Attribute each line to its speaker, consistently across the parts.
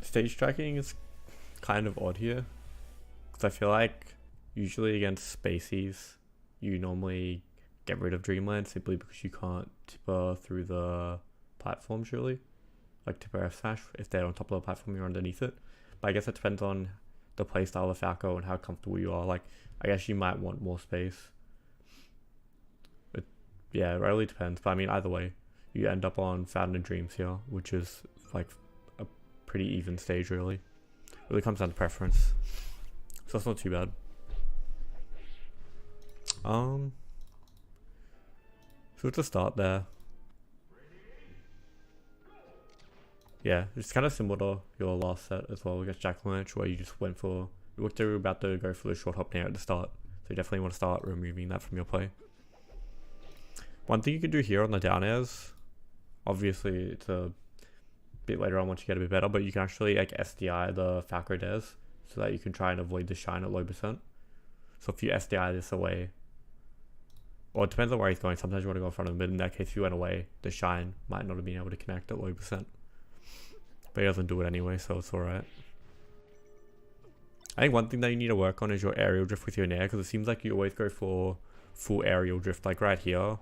Speaker 1: Stage tracking is kind of odd here, because I feel like usually against Spacies, you normally get rid of Dreamland simply because you can't tipper through the platforms really. Like tipper F smash, if they're on top of the platform, you're underneath it. But I guess it depends on the playstyle of Falco and how comfortable you are. Like, I guess you might want more space. Yeah, it really depends. But I mean, either way, you end up on Fountain of Dreams here, which is like a pretty even stage really. It really comes down to preference. So that's not too bad. So to start there. Yeah, it's kind of similar to your last set as well against Jack-o'-lantern, where you just went for, you looked like you were about to go for the short hop nair at the start. So you definitely want to start removing that from your play. One thing you can do here on the down airs, obviously it's a bit later on once you get a bit better, but you can actually like SDI the Falco dares so that you can try and avoid the shine at low percent. So if you SDI this away, well, it depends on where he's going. Sometimes you want to go in front of him, but in that case, if you went away, the shine might not have been able to connect at low percent. But he doesn't do it anyway, so it's alright. I think one thing that you need to work on is your aerial drift with your nair, because it seems like you always go for full aerial drift, like right here.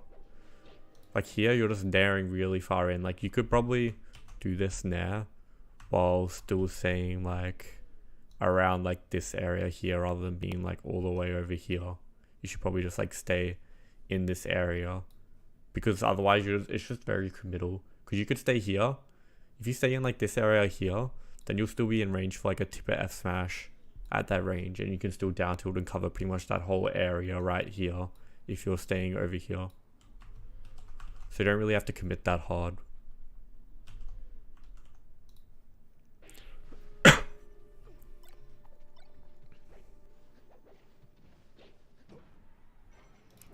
Speaker 1: Like here, you're just nairing really far in. Like you could probably do this nair while still staying like around like this area here rather than being like all the way over here. You should probably just like stay in this area, because otherwise it's just very committal. Because you could stay here. If you stay in like this area here, then you'll still be in range for like a tipper F smash at that range, and you can still down tilt and cover pretty much that whole area right here if you're staying over here. So you don't really have to commit that hard.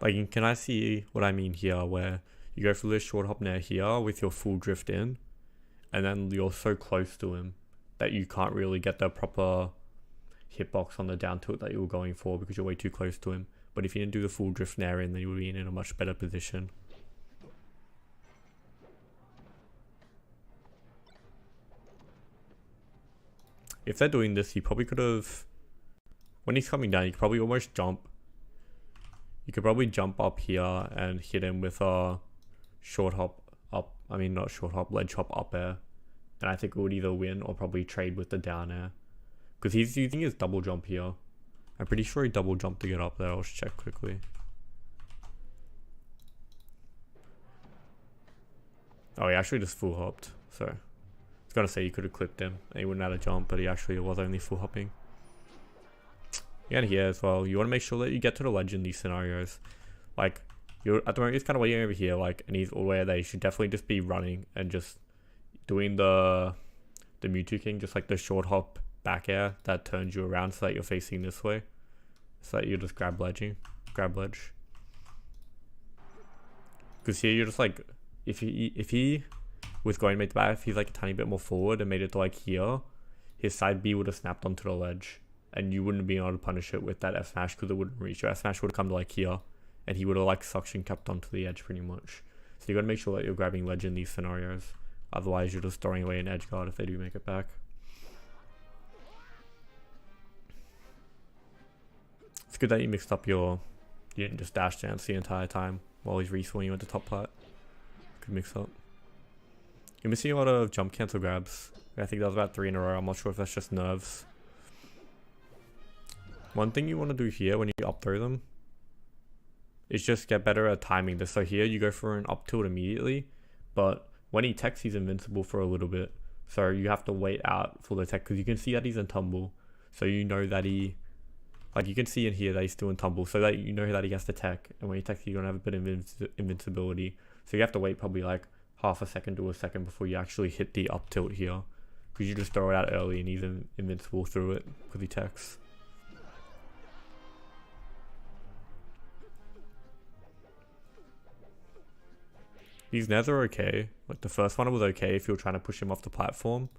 Speaker 1: Like, can I see what I mean here, where you go for this short hop nair here with your full drift in, and then you're so close to him that you can't really get the proper hitbox on the down tilt that you were going for because you're way too close to him. But if you didn't do the full drift nair in, then you would be in a much better position. If they're doing this, you probably could have, when he's coming down, you could probably almost jump. You could probably jump up here and hit him with a short hop up. I mean, not short hop, ledge hop up air. And I think it would either win or probably trade with the down air. Because he's using his double jump here. I'm pretty sure he double jumped to get up there. I'll just check quickly. Oh, he actually just full hopped. So, I was going to say you could have clipped him and he wouldn't have to jump, but he actually was only full hopping. And here as well, you want to make sure that you get to the ledge in these scenarios. Like, you're at the moment he's kind of waiting over here, like, and he's aware that he should definitely just be running and just doing the Mewtwo King, just like the short hop back air that turns you around so that you're facing this way, so that you just grab ledge. Because here you're just like, if he was going to make the back, if he's like a tiny bit more forward and made it to like here, his side B would have snapped onto the ledge. And you wouldn't be able to punish it with that F smash because it wouldn't reach. Your F smash would have come to like here, and he would have like suction kept onto the edge pretty much. So you got to make sure that you're grabbing ledge in these scenarios. Otherwise, you're just throwing away an edge guard if they do make it back. It's good that you mixed up you didn't just dash dance the entire time while he's reswinging you into top plat. Good mix up. You're missing a lot of jump cancel grabs. I think that was about 3 in a row. I'm not sure if that's just nerves. One thing you want to do here when you up throw them is just get better at timing this. So here you go for an up tilt immediately, but when he techs, he's invincible for a little bit. So you have to wait out for the tech because you can see that he's in tumble. So you know that he, like you can see in here that he's still in tumble. So that you know that he has to tech, and when he techs, you're going to have a bit of invincibility. So you have to wait probably like half a second to a second before you actually hit the up tilt here, because you just throw it out early and he's invincible through it because he techs. These nairs are okay. Like the first one was okay if you're trying to push him off the platform.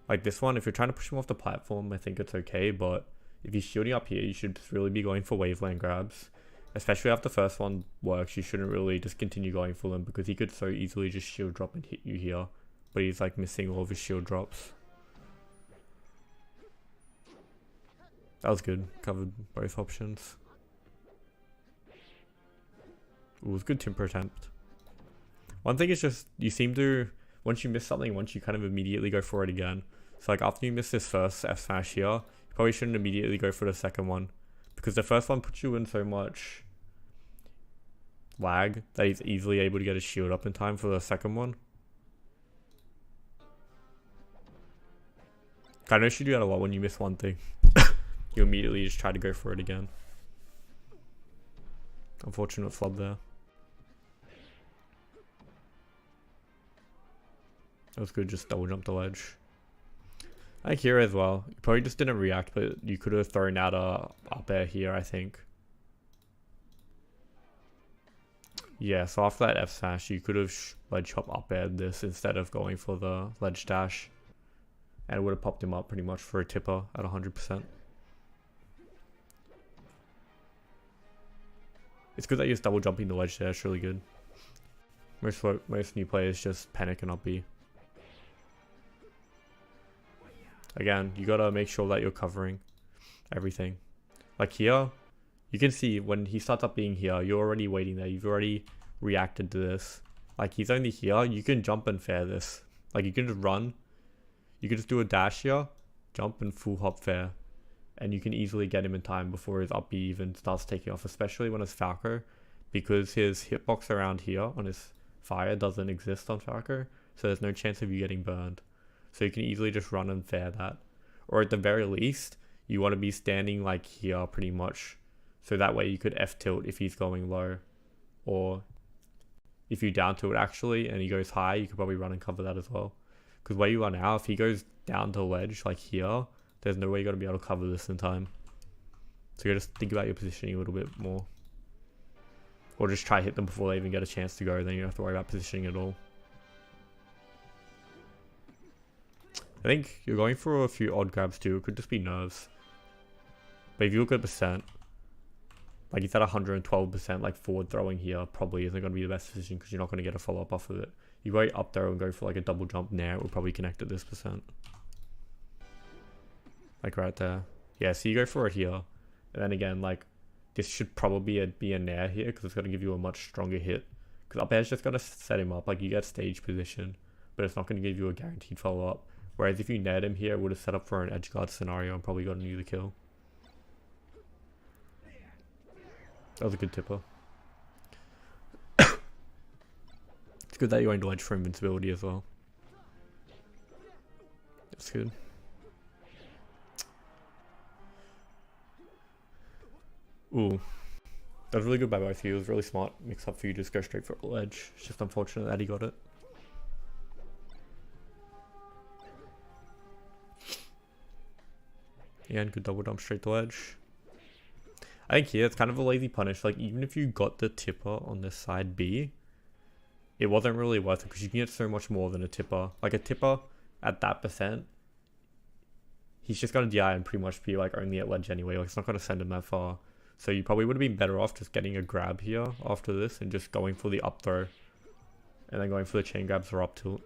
Speaker 1: Like this one, if you're trying to push him off the platform, I think it's okay. But if he's shielding up here, you should just really be going for waveland grabs. Especially after the first one works, you shouldn't really just continue going for them because he could so easily just shield drop and hit you here. But he's like missing all of his shield drops. That was good. Covered both options. Ooh, it was a good timber attempt. One thing is just, you seem to, once you miss something once, you kind of immediately go for it again. So like after you miss this first F smash here, you probably shouldn't immediately go for the second one. Because the first one puts you in so much lag that he's easily able to get his shield up in time for the second one. I know you do that a lot when you miss one thing. You immediately just try to go for it again. Unfortunate flub there. That was good, just double jump the ledge. I think here as well, you probably just didn't react, but you could have thrown out a up air here, I think. Yeah, so after that F smash, you could have ledge hop up aired this instead of going for the ledge dash. And it would have popped him up pretty much for a tipper at 100%. It's good that you're just double jumping the ledge there, it's really good. Most new players just panic and up B. Again, you gotta make sure that you're covering everything. Like here, you can see when he starts up being here, you're already waiting there. You've already reacted to this. Like he's only here, you can jump and fair this. Like you can just run. You can just do a dash here, jump and full hop fair. And you can easily get him in time before his up B even starts taking off, especially when it's Falco. Because his hitbox around here on his fire doesn't exist on Falco. So there's no chance of you getting burned. So you can easily just run and fair that. Or at the very least, you want to be standing like here pretty much. So that way you could F tilt if he's going low. Or if you down tilt actually and he goes high, you could probably run and cover that as well. Because where you are now, if he goes down to ledge like here, there's no way you're going to be able to cover this in time. So you got to think about your positioning a little bit more. Or just try to hit them before they even get a chance to go. Then you don't have to worry about positioning at all. I think you're going for a few odd grabs too. It could just be nerves. But if you look at percent, like he's at 112%, like forward throwing here probably isn't going to be the best position because you're not going to get a follow up off of it. You go up there and go for like a double jump nair, it will probably connect at this percent. Like right there. Yeah, so you go for it here. And then again, like this should probably be a nair here because it's going to give you a much stronger hit. Because up air's just going to set him up. Like you get stage position, but it's not going to give you a guaranteed follow up. Whereas if you nared him here, it would have set up for an edge guard scenario and probably gotten you the kill. That was a good tipper. It's good that you owned ledge for invincibility as well. That's good. Ooh. That was really good by both of you. It was really smart mix up for you to just go straight for ledge. It's just unfortunate that he got it. Yeah, and good double jump straight to ledge. I think here it's kind of a lazy punish. Like even if you got the tipper on this side B, it wasn't really worth it because you can get so much more than a tipper. Like a tipper at that percent, he's just gonna DI and pretty much be like only at ledge anyway. Like it's not gonna send him that far. So you probably would have been better off just getting a grab here after this and just going for the up throw. And then going for the chain grabs or up tilt.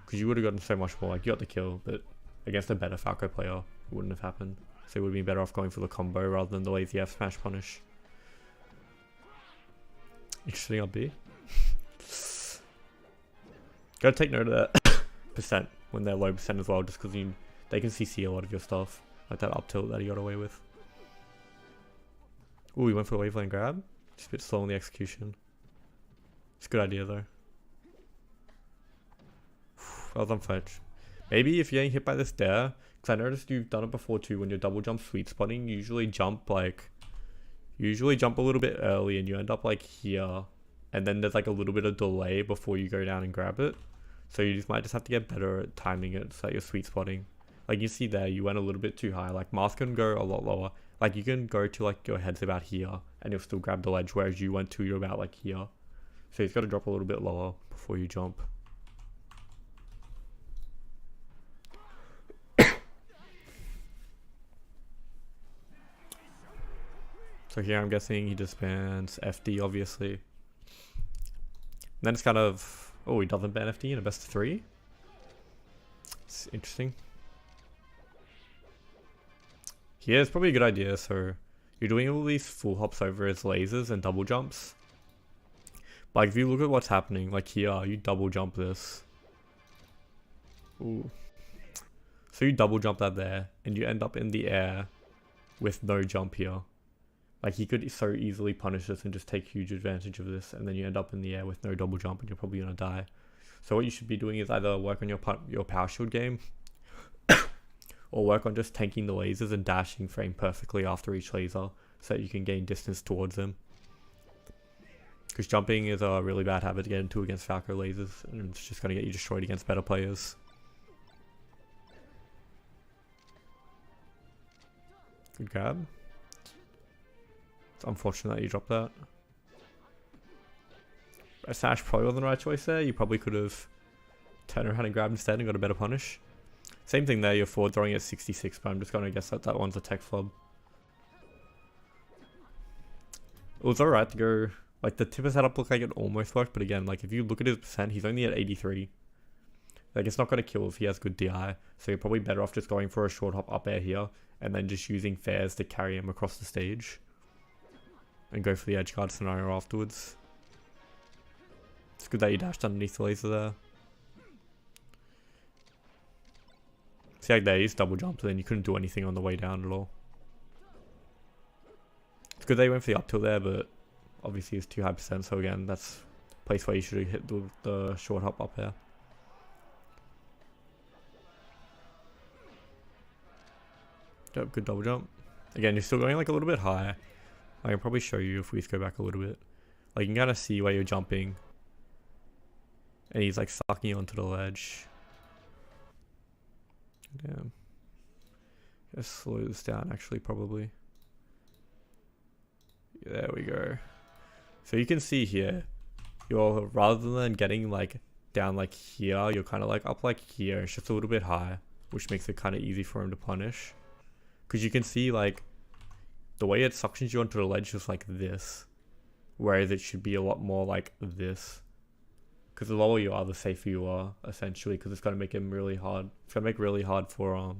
Speaker 1: Because you would have gotten so much more. Like you got the kill, but against a better Falco player, it wouldn't have happened. So it would have been better off going for the combo rather than the lazy F smash punish. Interesting up B. Gotta take note of that percent when they're low percent as well, just because they can CC a lot of your stuff. Like that up tilt that he got away with. Ooh, he went for a wavelength grab. Just a bit slow in the execution. It's a good idea though. That was unfortunate. Maybe if you're getting hit by this dare, because I noticed you've done it before too, when you're double jump sweet spotting, you usually jump a little bit early and you end up like here. And then there's like a little bit of delay before you go down and grab it. So you might just have to get better at timing it so that you're sweet spotting. Like you see there, you went a little bit too high. Like Mask can go a lot lower. Like you can go to like your head's about here and you'll still grab the ledge, whereas you went to you're about like here. So you've got to drop a little bit lower before you jump. So here I'm guessing he just bans FD obviously. And then it's kind of, oh, he doesn't ban FD in a best of 3. It's interesting. Yeah, it's probably a good idea. So you're doing all these full hops over his lasers and double jumps. But like, if you look at what's happening, like here, you double jump this. Ooh. So you double jump that there, and you end up in the air with no jump here. Like, he could so easily punish this and just take huge advantage of this, and then you end up in the air with no double jump, and you're probably gonna die. So what you should be doing is either work on your power shield game, or work on just tanking the lasers and dashing frame perfectly after each laser, so that you can gain distance towards him. Because jumping is a really bad habit to get into against Falco lasers, and it's just gonna get you destroyed against better players. Good grab. It's unfortunate that you dropped that. A sash probably wasn't the right choice there. You probably could have turned around and grabbed instead and got a better punish. Same thing there, you're forward throwing at 66, but I'm just gonna guess that that one's a tech flub. It was alright to go, like the tipper setup looked like it almost worked, but again, like if you look at his percent, he's only at 83. Like it's not gonna kill if he has good DI, so you're probably better off just going for a short hop up air here, and then just using fares to carry him across the stage. And go for the edge guard scenario afterwards. It's good that you dashed underneath the laser there. See, like there, you just double jumped, and then you couldn't do anything on the way down at all. It's good that you went for the up tilt there, but obviously it's too high percent, so again, that's a place where you should have hit the short hop up here. Yep, good double jump. Again, you're still going like a little bit high. I can probably show you if we go back a little bit. Like you can kind of see where you're jumping. And he's like sucking you onto the ledge. Damn. Let's slow this down actually probably. Yeah, there we go. So you can see here, you're rather than getting like down like here, you're kind of like up like here. It's just a little bit high, which makes it kind of easy for him to punish. Because you can see like the way it suctions you onto the ledge is like this, whereas it should be a lot more like this. Because the lower you are, the safer you are, essentially. Because it's going to make him really hard. It's going to make it really hard for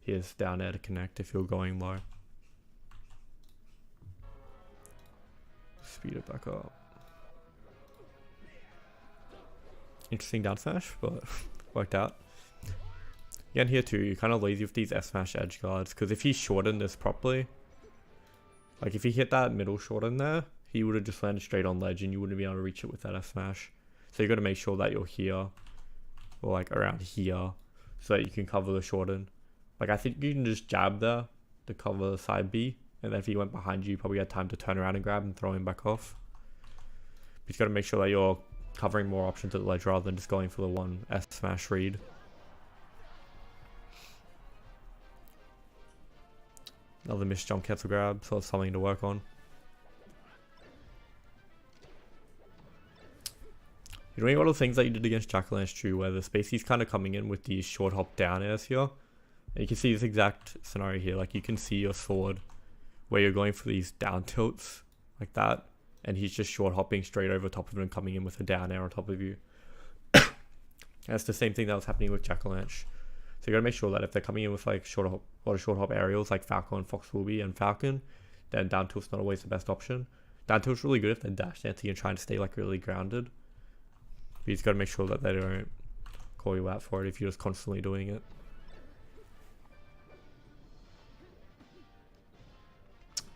Speaker 1: his down air to connect if you're going low. Speed it back up. Interesting down smash, but worked out. Again, here too, you're kind of lazy with these F smash edge guards. Because if he shortened this properly, like if he hit that middle shorten there, he would have just landed straight on ledge and you wouldn't be able to reach it with that F smash. So you got to make sure that you're here, or like around here, so that you can cover the shorten. Like I think you can just jab there to cover the side B, and then if he went behind you, you probably had time to turn around and grab and throw him back off. But you got to make sure that you're covering more options at the ledge rather than just going for the one F smash read. Another missed jump cancel grab, so that's something to work on. You're doing all the things that you did against Jackalan's True, where the Spacey's kind of coming in with these short hop down airs here. And you can see this exact scenario here. Like you can see your sword where you're going for these down tilts like that. And he's just short hopping straight over top of it and coming in with a down air on top of you. That's the same thing that was happening with Jackalanch. So you gotta make sure that if they're coming in with like a lot of short hop aerials like Falcon and Fox will be and Falcon, then down tilt's not always the best option. Down tilt's really good if they're dash dancing and trying to stay like really grounded. But you just gotta make sure that they don't call you out for it if you're just constantly doing it.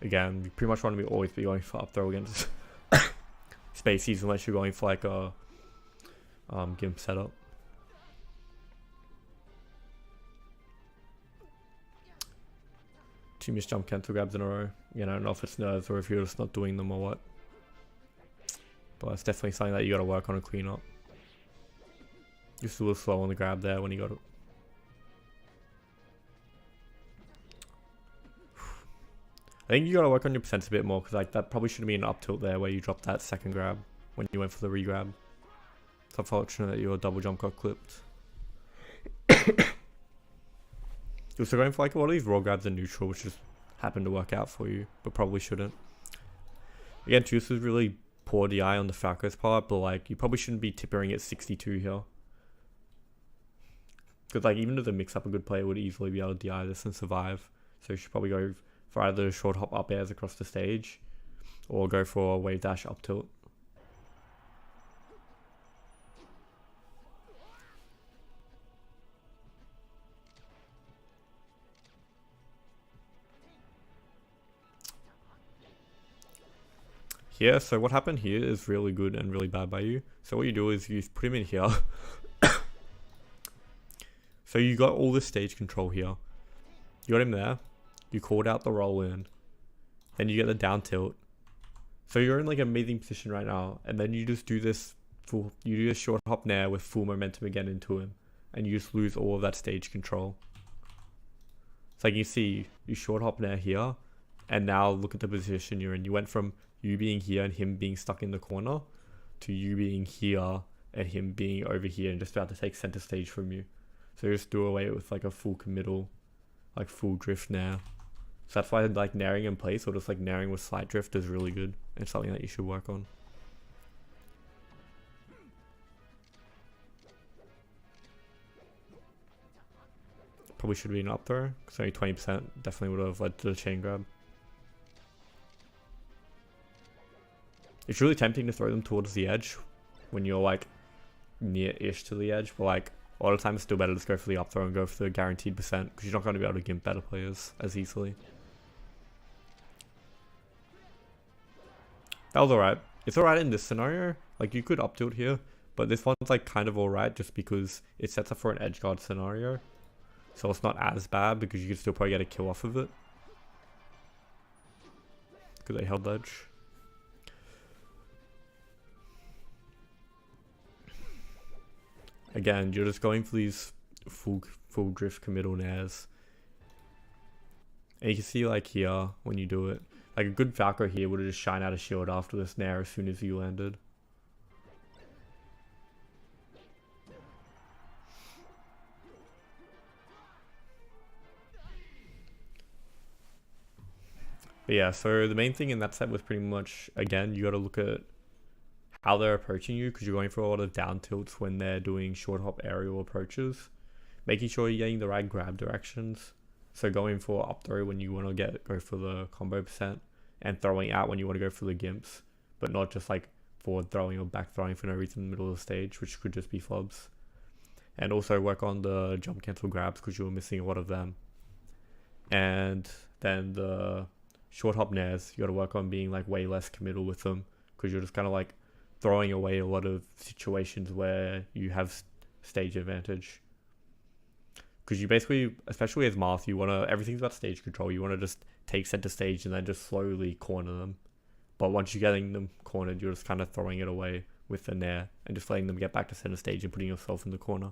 Speaker 1: Again, you pretty much want to always be going for up throw against Spaceys unless you're going for like a gimp setup. Two missed jump cancel grabs in a row. You know, I don't know if it's nerves or if you're just not doing them or what. But it's definitely something that you gotta work on and clean up. Just a little slow on the grab there when you got it. I think you gotta work on your percents a bit more because like that probably should have been an up tilt there where you dropped that second grab when you went for the re-grab. It's unfortunate that your double jump got clipped. You're also going for like a lot of these raw grabs in neutral, which just happened to work out for you, but probably shouldn't. Again, Juice was really poor DI on the Falco's part, but like you probably shouldn't be tippering at 62 here. Because like even if the mix up a good player would easily be able to DI this and survive. So you should probably go for either short hop up airs across the stage, or go for a wave dash up tilt. Here, so what happened here is really good and really bad by you. So what you do is you put him in here. So you got all the stage control here. You got him there. You called out the roll in. Then you get the down tilt. So you're in like an amazing position right now. And then you just do this you do a short hop nair with full momentum again into him. And you just lose all of that stage control. So like you see, you short hop nair here. And now look at the position you're in. You went from you being here and him being stuck in the corner to you being here and him being over here and just about to take center stage from you. So just do away with like a full committal, like full drift nair. So that's why like nairing in place or just like nairing with slight drift is really good and something that you should work on. Probably should be an up throw because only 20% definitely would have led to the chain grab. It's really tempting to throw them towards the edge when you're like near-ish to the edge, but like a lot of times it's still better to just go for the up throw and go for the guaranteed percent because you're not going to be able to gimp better players as easily. That was alright. It's alright in this scenario. Like you could up tilt here, but this one's like kind of alright just because it sets up for an edge guard scenario. So it's not as bad because you could still probably get a kill off of it. Because they held ledge. Again, you're just going for these full drift committal nairs. And you can see like here, when you do it, like a good Falco here would have just shined out a shield after this nair as soon as you landed. But yeah, so the main thing in that set was pretty much, again, you got to look at how they're approaching you because you're going for a lot of down tilts when they're doing short hop aerial approaches. Making sure you're getting the right grab directions. So going for up throw when you want to go for the combo percent and throwing out when you want to go for the gimps, but not just like forward throwing or back throwing for no reason in the middle of the stage, which could just be flubs. And also work on the jump cancel grabs because you were missing a lot of them. And then the short hop nairs, you got to work on being like way less committal with them because you're just kind of like throwing away a lot of situations where you have stage advantage. Because you basically, especially as Marth, you want to, everything's about stage control. You want to just take center stage and then just slowly corner them. But once you're getting them cornered, you're just kind of throwing it away with the nair and just letting them get back to center stage and putting yourself in the corner.